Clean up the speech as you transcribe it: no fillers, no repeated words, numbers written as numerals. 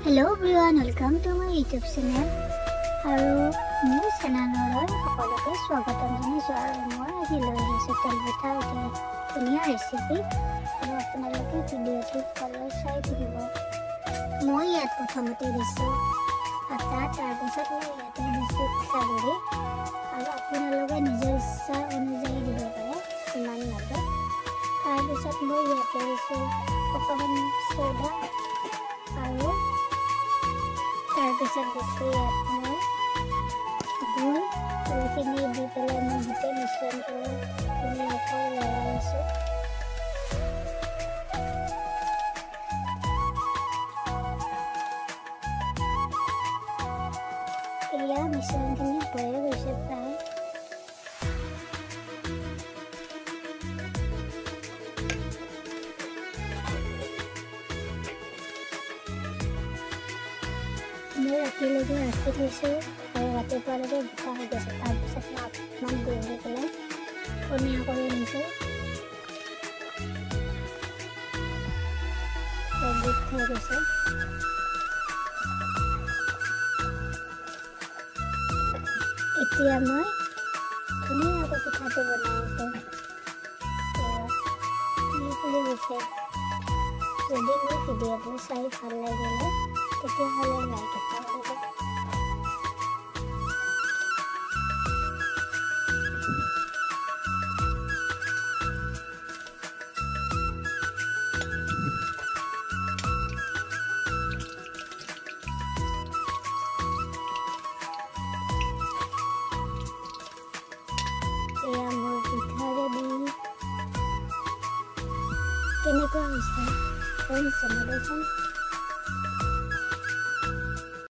Hello everyone, welcome to my YouTube channel. আৰু মোৰ চেনেললৈ সকলোকে স্বাগতম জনাইছোঁ। আৰু মই আজি লৈ আহিছোঁ তেল পিঠা এটা ধুনীয়া ৰেচিপি। আৰু আপোনালোকে ভিডিঅ'টো ফলো চাই থাকিব। মই ইয়াত প্ৰথমতে দিছোঁ আটা, তাৰপিছত মই ইয়াতে দিছোঁ পিঠাগুড়ি। আৰু আপোনালোকে নিজৰ ইচ্ছা অনুযায়ী দিব পাৰে, যিমান লাগে। তাৰপিছত মই ইয়াতে দিছোঁ অকণমান চ'ডা আৰু তাৰপিছত দিছোঁ ইয়াত মই গুড়। এইখিনি দি পেলাই মই গোটেই মিশ্ৰণটো ধুনীয়াকৈ লৰাইছোঁ। এয়া মিশ্ৰণখিনি হৈয়ে গৈছে প্ৰায়। মই ৰাতিলৈকে ৰাখি থৈছোঁ আৰু ৰাতিপুৱালৈকে গোটা হৈ গৈছে। তাৰপিছত মই অকণমান গুড় দি পেলাই পনীয়া কৰি আনিছোঁ। গোট হৈ গৈছে। এতিয়া মই ধুনীয়াকৈ পিঠাটো বনাইছোঁ। ফুলি গৈছে। যদি মোৰ ভিডিঅ'টো চাই ভাল লাগিলে তেতিয়াহ'লে লাইক এটা কৰিব। এয়া মোৰ পিঠা ৰেডি। কেনেকুৱা হৈছে জনাবচোন।